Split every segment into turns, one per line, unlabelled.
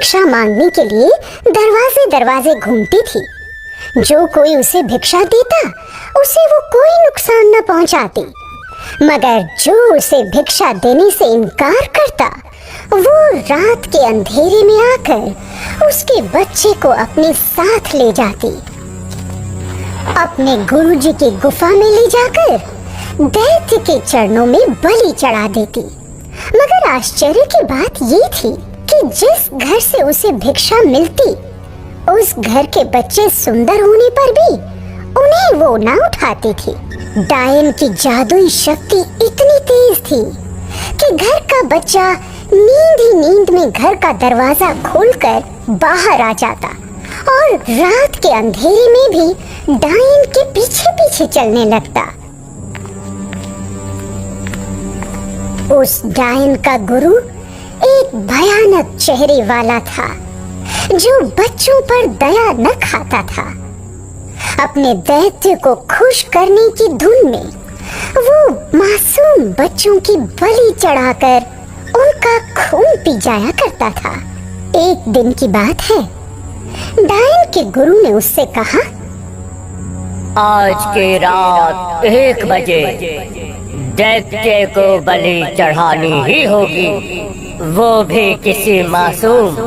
भिक्षा मांगने के लिए दरवाजे दरवाजे घूमती थी। जो कोई उसे भिक्षा देता उसे वो कोई नुकसान न पहुंचाती, मगर जो उसे भिक्षा देने से इनकार करता वो रात के अंधेरे में आकर उसके बच्चे को अपने साथ ले जाती। अपने गुरुजी की गुफा में ले जाकर दैत्य के चरणों में बलि चढ़ा देती। मगर आश्चर्य की बात ये थी कि जिस घर से उसे भिक्षा मिलती उस घर के बच्चे सुंदर होने पर भी उन्हें वो ना उठाती थी। डायन की जादुई शक्ति इतनी तेज थी कि घर का बच्चा नींद ही नींद में घर का दरवाजा खोलकर बाहर आ जाता और रात के अंधेरे में भी डायन के पीछे पीछे चलने लगता। उस डायन का गुरु एक भयानक चेहरे वाला था जो बच्चों पर दया न खाता था। अपने दैत्य को खुश करने की धुन में वो मासूम बच्चों की बलि चढ़ाकर उनका खून पी जाया करता था। एक दिन की बात है, डायन के गुरु ने उससे कहा,
आज की रात 1 बजे दैत्य को बलि चढ़ानी ही होगी, वो भी किसी मासूम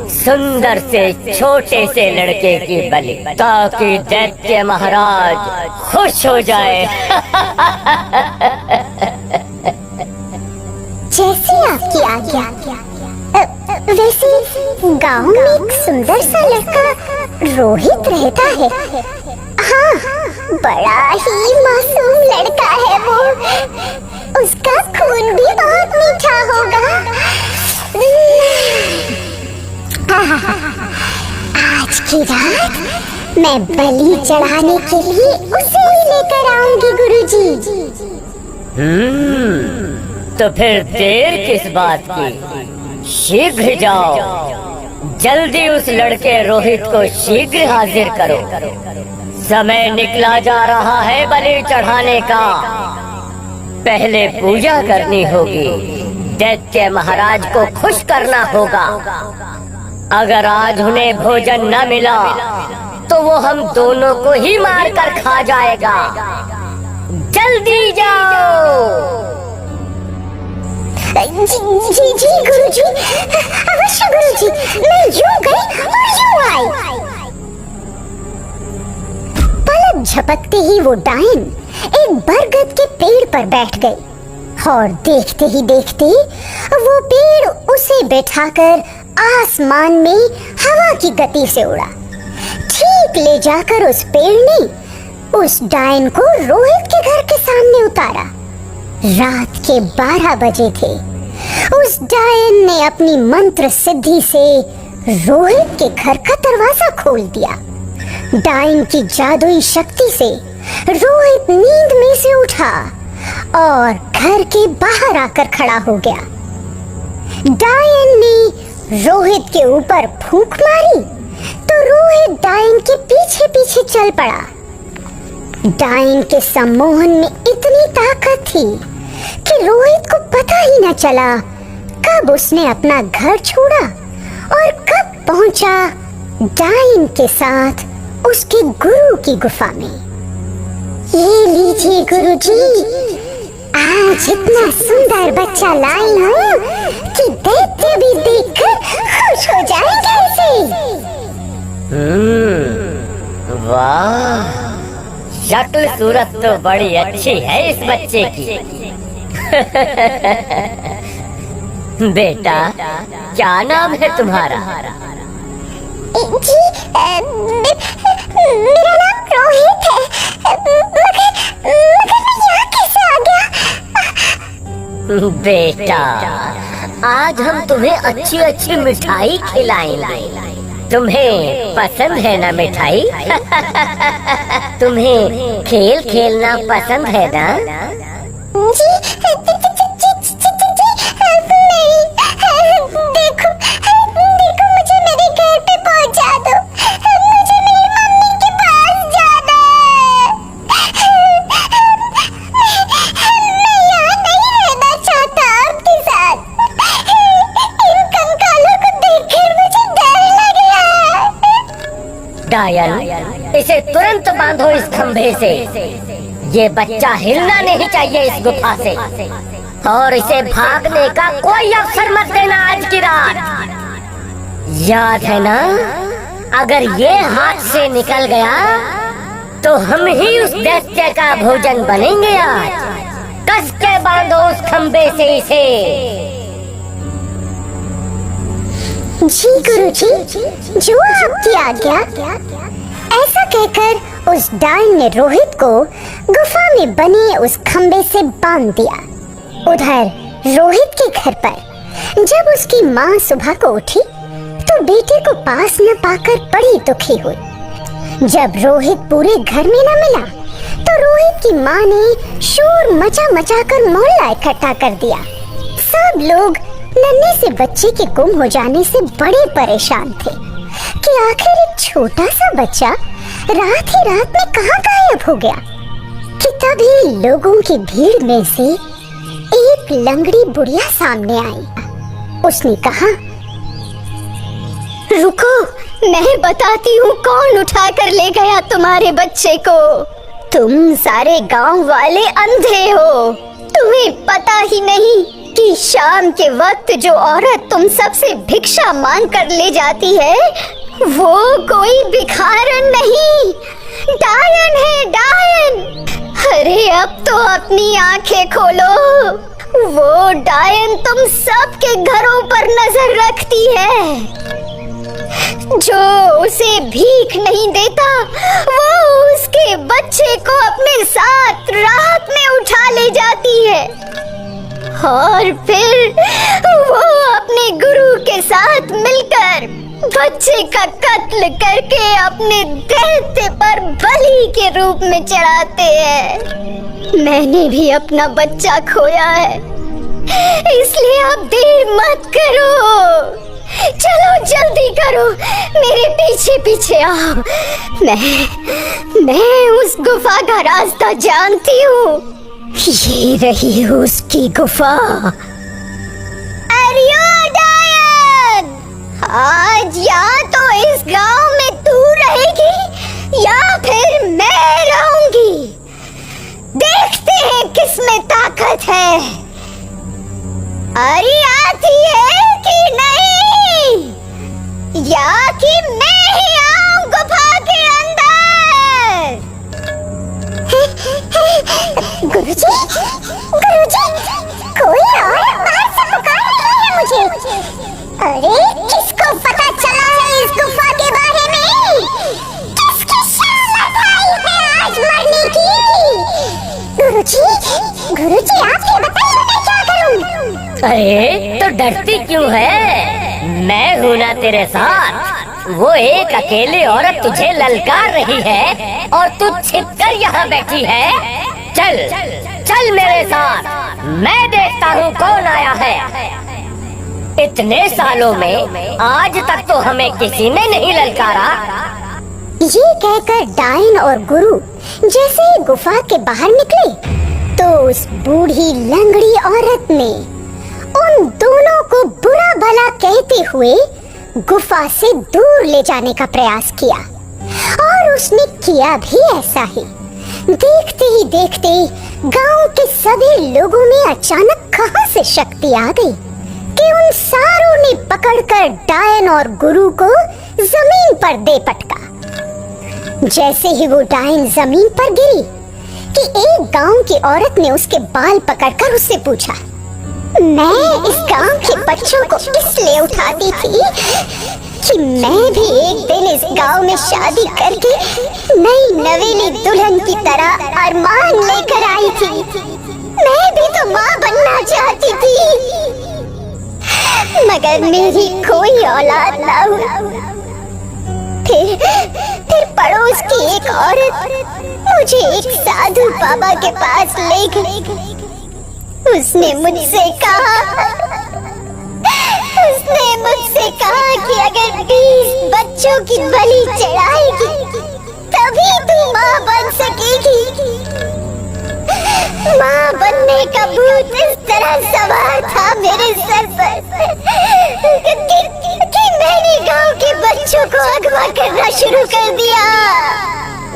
सुंदर से छोटे से लड़के की बलि, ताकि दैत्य महाराज खुश हो जाए।
जैसी आपकी आज्ञा। वैसे गांव में एक सुंदर सा लड़का रोहित रहता है। हाँ, बड़ा ही मासूम लड़का है वो। उसका खून भी बहुत मीठा होगा। आज की रात मैं बलि चढ़ाने के लिए उसे ही लेकर आऊंगी गुरुजी।
तो फिर देर किस बात की? शीघ्र जाओ, जल्दी उस लड़के रोहित को शीघ्र हाजिर करो। समय निकला जा रहा है बलि चढ़ाने का। पहले पूजा करनी होगी, दैत्य महाराज को खुश करना होगा। अगर आज उन्हें भोजन न मिला तो वो हम दोनों को ही मार कर खा जाएगा। जल्दी जाओ।
जी गुरुजी, अवश्य गुरुजी, मैं यूं गई और यूं आई। पलक झपकते ही वो डायन एक बरगद के पेड़ पर बैठ गई और देखते ही देखते वो पेड़ उसे बैठाकर आसमान में हवा की गति से उड़ा। ठीक ले जाकर उस पेड़ ने उस डायन को रोहित के घर के सामने उतारा। रात के 12 बजे थे। उस डायन ने अपनी मंत्र सिद्धि से रोहित के घर का दरवाजा खोल दिया। डायन की जादुई शक्ति से रोहित नींद में से उठा और घर के बाहर आकर खड़ा हो गया। डायन ने रोहित के ऊपर फूंक मारी तो रोहित डायन के पीछे पीछे चल पड़ा। डायन के सम्मोहन में इतनी ताकत थी कि रोहित को पता ही न चला कब उसने अपना घर छोड़ा और कब पहुंचा डायन के साथ उसके गुरु की गुफा में। ये लीजिए गुरुजी, आज इतना सुंदर बच्चा लाई हूँ कि दैत्य भी देखकर खुश हो जाएंगे इसे।
वाह, शक्ल सूरत तो बड़ी अच्छी है इस बच्चे की। बेटा, क्या नाम है तुम्हारा?
जी, मेरा नाम रोहित है। मगर मैं यहाँ कैसे आ गया?
बेटा, आज हम तुम्हें अच्छी अच्छी मिठाई खिलाएंगे। तुम्हें पसंद है ना मिठाई? तुम्हें खेल खेलना पसंद है ना?
जी, देखो मुझे मेरे घर पे पहुंचा दो। मुझे मेरी मम्मी के पास जाना है। मैं यहाँ नहीं रहना चाहता आपके साथ। इन कंकालों को देखकर मुझे
डायन, इसे तुरंत बांधो इस खंभे से। ये बच्चा हिलना नहीं चाहिए इस गुफा से, और इसे भागने का कोई अवसर मत देना आज की रात। याद है ना, अगर ये हाथ से निकल गया तो हम ही उस दैत्य का भोजन बनेंगे। आज कस के बांधो उस खंबे से इसे।
जी गुरुजी, जो आपकी आज्ञा। ऐसा कहकर उस डायन ने रोहित को गुफा में बने उस खंबे से बांध दिया। उधर रोहित के घर पर जब उसकी माँ सुबह को उठी तो बेटे को पास न पाकर बड़ी दुखी हुई। जब रोहित पूरे घर में न मिला तो रोहित की माँ ने शोर मचा कर मोहल्ला इकट्ठा कर दिया। सब लोग नन्हे से बच्चे के गुम हो जाने से बड़े परेशान थे कि आखिर एक छोटा सा बच्चा रात ही रात में कहाँ गायब हो गया। कि तभी लोगों की भीड़ में से एक लंगड़ी बुढ़िया सामने आई। उसने कहा, रुको, मैं बताती हूँ कौन उठा कर ले गया तुम्हारे बच्चे को। तुम सारे गांव वाले अंधे हो, तुम्हें पता ही नहीं कि शाम के वक्त जो औरत तुम सबसे भिक्षा मांग कर ले जाती है वो कोई भिखारन नहीं, डायन है, डायन। अरे अब तो अपनी आंखें खोलो, वो डायन तुम सबके घरों पर नजर रखती है। जो उसे भीख नहीं देता वो उसके बच्चे को अपने साथ रात में उठा ले जाती है, और फिर वो अपने गुरु के साथ मिलकर बच्चे का कत्ल करके अपने दैत्य पर बलि के रूप में चढ़ाते हैं। मैंने भी अपना बच्चा खोया है, इसलिए अब देर मत करो। चलो जल्दी करो, मेरे पीछे पीछे आओ। मैं उस गुफा का रास्ता जानती हूँ। ये रही उसकी गुफा। अरे डायन, आज या तो इस गांव में तू रहेगी या फिर मैं रहूंगी। देखते हैं किसमें ताकत है। अरे आती है कि नहीं, या कि मैं ही आऊं गुफा के अंदर। गुरुजी, गुरुजी, कोई और बाहर से पुकार रहा है मुझे। अरे किसको पता चला है इस गुफा के बारे में? किसकी शामत आई है आज मरने की? गुरुजी, गुरुजी आप ही बताइए मैं क्या करूं?
अरे तो डरती क्यों है? मैं हूँ ना तेरे साथ। वो एक अकेली औरत तुझे ललकार रही है और तू छिपकर यहाँ बैठी है। चल चल मेरे साथ, मैं देखता हूँ कौन आया है। इतने सालों में आज तक तो हमें किसी ने नहीं ललकारा।
ये कहकर डायन और गुरु जैसे ही गुफा के बाहर निकले तो उस बूढ़ी लंगड़ी औरत ने उन दोनों को बुरा भला कहते हुए गुफा से दूर ले जाने का प्रयास किया, और उसने किया भी ऐसा ही। देखते ही देखते गांव के सभी लोगों में अचानक कहां से शक्ति आ गई कि उन सारों ने पकड़कर डायन और गुरु को जमीन पर दे पटका। जैसे ही वो डायन जमीन पर गिरी कि एक गांव की औरत ने उसके बाल पकड़कर उससे पूछा, मैं इस गांव के बच्चों को इसलिए उठाती थी कि मैं भी एक दिन इस गांव में शादी करके नई नवेली दुल्हन की तरह अरमान लेकर आई थी। मैं भी तो माँ बनना चाहती थी, मगर मेरी कोई औलाद ना हुआ। फिर पड़ोस की एक औरत मुझे एक साधु बाबा के पास ले गई। उसने मुझसे कहा कि अगर 20 बच्चों की बलि चढ़ाएगी तभी तू माँ बन सकेगी। माँ बनने का भूत इस तरह सवार था मेरे सर पर कि मैंने गांव के बच्चों को को अगवा करना शुरू कर दिया।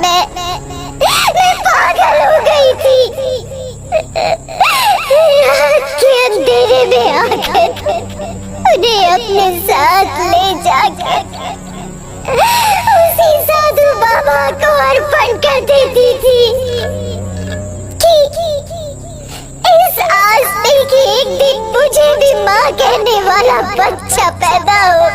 मैं पागल हो गई थी। रात के अंधेरे में आकर उन्हें अपने साथ ले जाकर उसी साधु बाबा को अर्पण कर देती थी कि इस आस में कि एक दिन मुझे भी माँ कहने वाला बच्चा पैदा होगा।